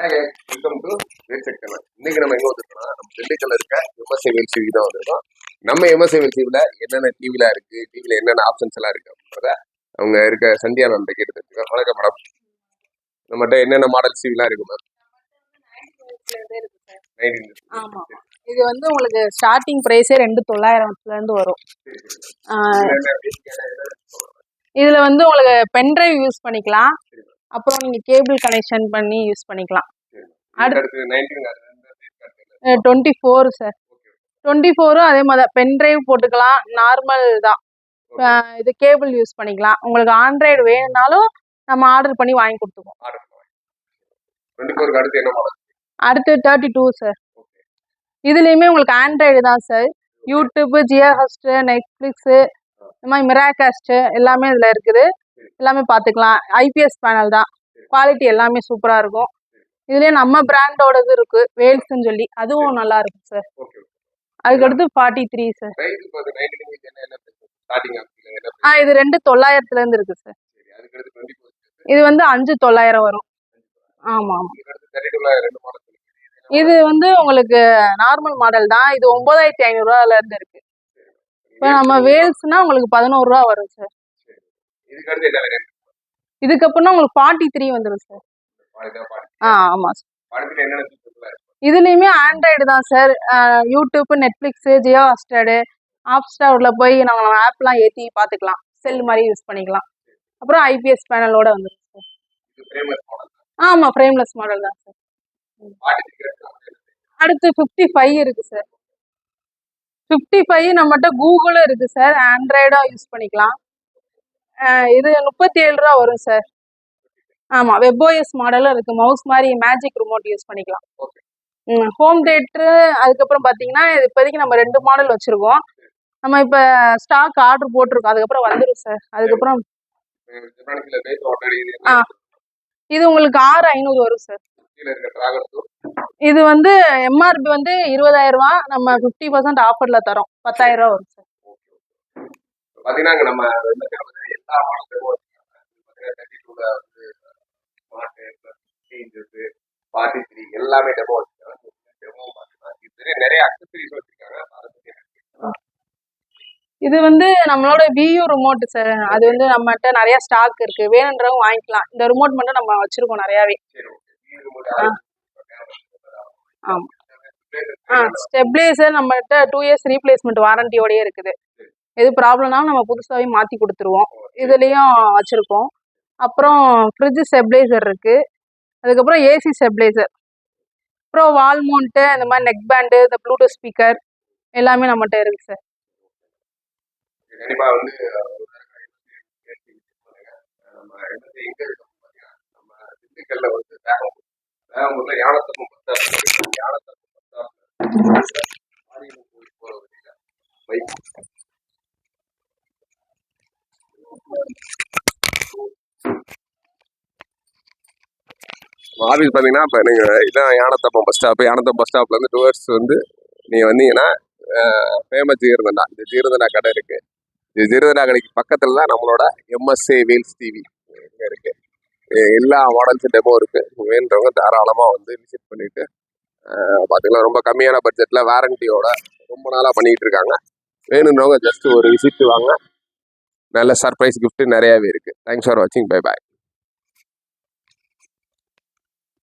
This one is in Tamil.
Welcome to வேல்செக்டர். இன்னைக்கு நம்ம எங்க வந்திருக்கோம்னா நம்ம திண்டுக்கல்ல இருக்க எம்எஸ்ஐ வேல் டிவி தான் வந்திருக்கோம். நம்ம எம்எஸ்ஐ வேல் டிவில என்னென்ன டிவில இருக்கு, டிவில என்னென்ன ஆப்ஷன்ஸ் எல்லாம் இருக்கு அப்படின்றத அவங்க இருக்க சந்தியா மேம் கேட்டு தெரிஞ்சுக்கோம். வணக்கம் மேடம், நம்மகிட்ட என்னென்ன மாடல் டிவிலாம் இருக்கு மேம்? ஆமா, இது வந்து உங்களுக்கு ஸ்டார்டிங் பிரைஸே 2900 இருந்து வரும். இதுல வந்து உங்களுக்கு பென்ட்ரைவ் யூஸ் பண்ணிக்கலாம், அப்புறம் நீங்க கேபிள் கனெக்ஷன் பண்ணி யூஸ் பண்ணிக்கலாம். அடுத்து 24 சார், 24 அதே மாதிரி பென்ட்ரைவ் போட்டுக்கலாம், நார்மல் தான். இது கேபிள் யூஸ் பண்ணிக்கலாம். உங்களுக்கு ஆண்ட்ராய்டு வேணும்னாலும் நம்ம ஆர்டர் பண்ணி வாங்கி கொடுத்துருவோம். அடுத்து 32 சார், இதுலேயுமே உங்களுக்கு ஆண்ட்ராய்டு தான் sir. YouTube, Jio Hotstar, Netflix, இந்த மாதிரி மிராகாஸ்ட் எல்லாமே இதில் இருக்குது. எல்லாமே பார்த்துக்கலாம். ஐபிஎஸ் பேனல் தான், குவாலிட்டி எல்லாமே சூப்பராக இருக்கும். இதுலேயே நம்ம பிராண்டோடது இருக்குது, வேல்ஸ்ன்னு சொல்லி, அதுவும் நல்லா இருக்கும் சார். அதுக்கடுத்து 43 சார். இது 2900 இருக்கு சார். இது வந்து 5900 வரும். ஆமாம் ஆமாம். இது வந்து உங்களுக்கு நார்மல் மாடல் தான். இது 9500 இருந்து இருக்கு. இப்போ நம்ம வேல்ஸ்னா உங்களுக்கு 11 ரூபா வரும் சார். இதுக்கப்புறம் உங்களுக்கு 43 வந்துடும் சார். ஆமாம் சார். இதுலேயுமே ஆண்ட்ராய்டு தான் sir. YouTube, Netflix, Jio Hotstar, ஹாட்ஸ்டாரில் போய் நம்ம ஆப்லாம் ஏற்றி பார்த்துக்கலாம், செல் மாதிரி யூஸ் பண்ணிக்கலாம். அப்புறம் ஐபிஎஸ் பேனலோட வந்துடும் சார். ஆமாம், ஃப்ரேம்லெஸ் மாடல் தான் சார். அடுத்து 55 இருக்கு சார். 55 நம்மகிட்ட கூகுளும் இருக்கு சார், ஆண்ட்ராய்டும் யூஸ் பண்ணிக்கலாம். இது 37 ரூபா வரும் சார். ஆமாம், வெப்ஓஎஸ் மாடலும் இருக்கு, மவுஸ் மாதிரி மேஜிக் ரிமோட் யூஸ் பண்ணிக்கலாம். ஹோம் தேட்டரு அதுக்கப்புறம் பார்த்தீங்கன்னா இப்போதைக்கு நம்ம 2 மாடல் வச்சுருக்கோம். நம்ம இப்போ ஸ்டாக் ஆர்டர் போட்டிருக்கோம், அதுக்கப்புறம் வந்துடும் சார். அதுக்கப்புறம் இது உங்களுக்கு 6500 வரும் சார். இது வந்து எம்ஆர்பி வந்து 20000 ரூபா, நம்ம 50% ஆஃபர்ல தரோம், 10000 ரூபா வரும் சார். எல்லாமே டெமோ நிறைய அக்சசரிஸ் வச்சிருக்காங்க. இது வந்து நம்மளோட வியூ ரிமோட் சார். அது வந்து நம்மகிட்ட நிறைய ஸ்டாக் இருக்கு, வேணுன்றவங்க வாங்கிக்கலாம். இந்த ரிமோட் மட்டும் நம்ம வச்சிருக்கோம் நிறையாவே. ஸ்டெபிளைசர் நம்மகிட்ட 2 இயர்ஸ் ரீப்ளேஸ்மெண்ட் வாரண்டியோடய இருக்குது. எது ப்ராப்ளம்னாலும் நம்ம புதுசாகவே மாற்றி கொடுத்துருவோம். இதுலேயும் வச்சுருக்கோம். அப்புறம் ஃப்ரிட்ஜ் ஸ்டெபிளைசர் இருக்குது. அதுக்கப்புறம் ஏசி ஸ்டெபிளைசர், அப்புறம் வால் மவுண்ட்டு, இந்த மாதிரி நெக் பேண்டு, இந்த ப்ளூடூத் ஸ்பீக்கர் எல்லாமே நம்மகிட்ட இருக்குது சார். கண்டிப்பாக வந்து ஆஃபீஸ் பார்த்தீங்கன்னா இப்போ நீங்கள் இதான் யானத்தப்பம் பஸ் ஸ்டாப்பு. யானத்தப்பம் பஸ் ஸ்டாப்லேருந்து டுவர்ட்ஸ் வந்து நீங்கள் வந்தீங்கன்னா ஃபேமஸ் ஜீரதண்டா, இந்த ஜீரதண்டா கடை இருக்குது. இந்த ஜீரதண்டா கடைக்கு பக்கத்தில் தான் நம்மளோட எம்எஸ்ஐ வேல்ஸ் டிவி இருக்குது. எல்லா மாடல்ஸும் டெமோ இருக்குது. வேணுன்றவங்க தாராளமாக வந்து விசிட் பண்ணிவிட்டு பார்த்தீங்கன்னா ரொம்ப கம்மியான பட்ஜெட்டில் வாரண்டியோட ரொம்ப நாளாக பண்ணிகிட்டு இருக்காங்க. வேணுன்றவங்க ஜஸ்ட் ஒரு விசிட் வாங்க. நல்ல சர்ப்ரைஸ் கிஃப்ட்டு நிறையாவே இருக்குது. தேங்க்ஸ் ஃபார் வாட்சிங். Bye bye.